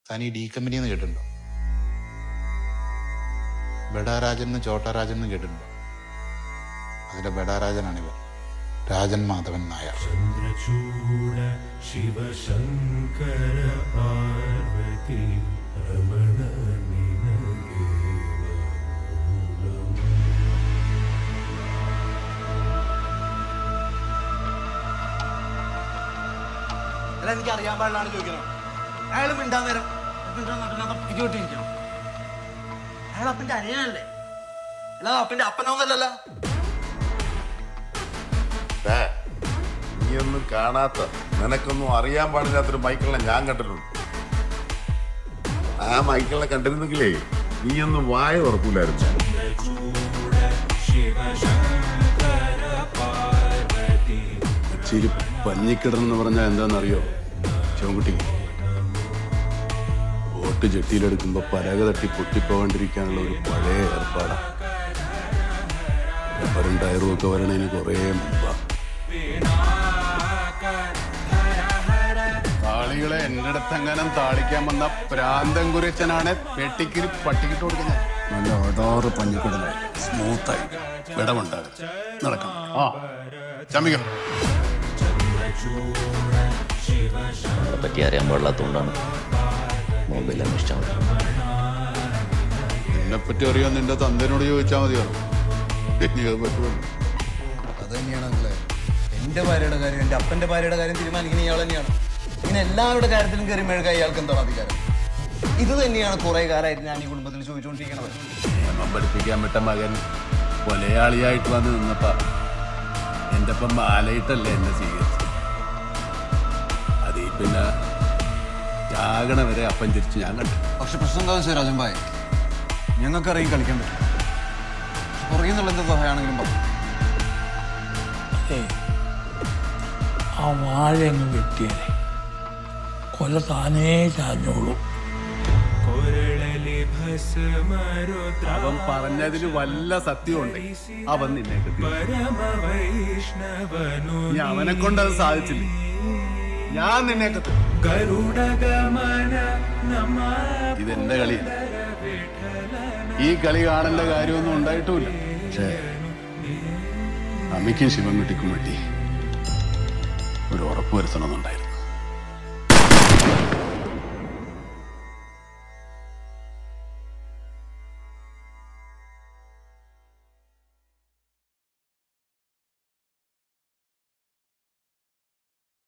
താൻ ഈ D company എന്ന് കേട്ടിട്ടുണ്ടോ? ബഡാരാജൻ എന്ന് ചോട്ടാരാജൻ എന്ന് കേട്ടിട്ടുണ്ടോ? അതിന്റെ ബഡാരാജനാണിവർ, രാജൻ മാധവൻ നായർ. ചന്ദ്രചൂഡ ശിവശങ്കര പാർവതി രമണ അല്ല, എനിക്ക് അറിയാൻ പാടില്ലാണ് ചോദിക്കണം. അയാൾ മിണ്ടാൻ നേരം ഇരിക്കണം. അയാൾ അപ്പന്റെ അനിയനല്ലേ, അല്ലാതെ അപ്പന്റെ അപ്പനൊന്നല്ലല്ലോ. നീയൊന്നും കാണാത്ത, നിനക്കൊന്നും അറിയാൻ പാടില്ലാത്തൊരു മൈക്കിളിനെ ഞാൻ കണ്ടിട്ടുണ്ട്. ആ മൈക്കിളിനെ കണ്ടിരുന്നെങ്കിലേ നീയൊന്നും വായ തുറക്കൂലായിരുന്നു. ചിരി പഞ്ഞിക്കിടന്ന് പറഞ്ഞാൽ എന്താണെന്നറിയോ ശിവൻകുട്ടി? ബോട്ട് ജെട്ടിയിലെടുക്കുമ്പോ പലക തട്ടി പൊട്ടിപ്പോകാണ്ടിരിക്കാനുള്ള ഒരു പഴയ ഏർപ്പാടാ. റബ്ബറും ടയറും ഒക്കെ വരണേന് കുറേ മുമ്പാ. താളികളെ എന്റെ അടുത്തെങ്ങാനും താളിക്കാൻ വന്ന പ്രാന്തം കുരച്ചനാണ് വെട്ടിക്കിരി പട്ടിക്കിട്ട് കൊടുക്കുന്നത്. നല്ല ഓടാറ് പഞ്ഞിക്കിടലായി സ്മൂത്തായി വിടമുണ്ടാകും. നടക്കണം. ആ ചമിക നമ്മളെ പറ്റി അറിയാൻ പാടില്ലാത്തതുകൊണ്ടാണ് മൊബൈൽ അന്വേഷിച്ചാൽ മതി. നിന്നെപ്പറ്റി അറിയാൻ നിന്റെ തന്തനോട് ചോദിച്ചാൽ മതിയാണ്. അത് തന്നെയാണല്ലേ എന്റെ ഭാര്യയുടെ കാര്യം, എന്റെ അപ്പന്റെ ഭാര്യയുടെ കാര്യം തീരുമാനിക്കുന്ന ഇയാൾ തന്നെയാണ്. ഇങ്ങനെ എല്ലാവരുടെ കാര്യത്തിലും കയറി മെഴുക ഇയാൾക്ക് എന്താണ് അധികാരം? ഇത് തന്നെയാണ് കുറെ കാലമായിട്ട് ഞാൻ ഈ കുടുംബത്തിൽ ചോദിച്ചുകൊണ്ടിരിക്കുന്നത്. നിയമം പഠിപ്പിക്കാൻ വിട്ട മകൻ കൊലയാളിയായിട്ട് വന്ന് നിന്നപ്പ എന്റെ ഒപ്പം മാലയിട്ടല്ലേ എന്നെ സ്വീകരിച്ചു. അതീ പിന്നെ ചാകണ വരെ അപ്പം തിരിച്ച് ഞാൻ കണ്ടു. പക്ഷെ പ്രശ്നം എന്താണെന്ന് വെച്ചാൽ രാജൻ ഭായ്, ഞങ്ങൾക്കറിയാം കളിക്കാൻ പറ്റും. പുറകിൽ നിന്നുള്ള എന്ത് സഹായമാണെങ്കിലും പറഞ്ഞു. ആ വാഴ അങ്ങ് വെട്ടിയാലേ കൊല താനേ ചാഞ്ഞോളൂ. അവൻ പറഞ്ഞതിന് വല്ല സത്യമുണ്ട്. അവൻ നിന്നെ നീ അവനെ കൊണ്ടത് സാധിച്ചില്ല. ഞാൻ നിന്നെ ഇതെന്റെ കളിയാണ്. ഈ കളി കാണേണ്ട കാര്യമൊന്നും ഉണ്ടായിട്ടുമില്ല. പക്ഷേ അമ്മയ്ക്കും ശിവൻകുട്ടിക്കും വേണ്ടി ഒരു ഉറപ്പ് വരുത്തണമെന്നുണ്ടായിരുന്നു.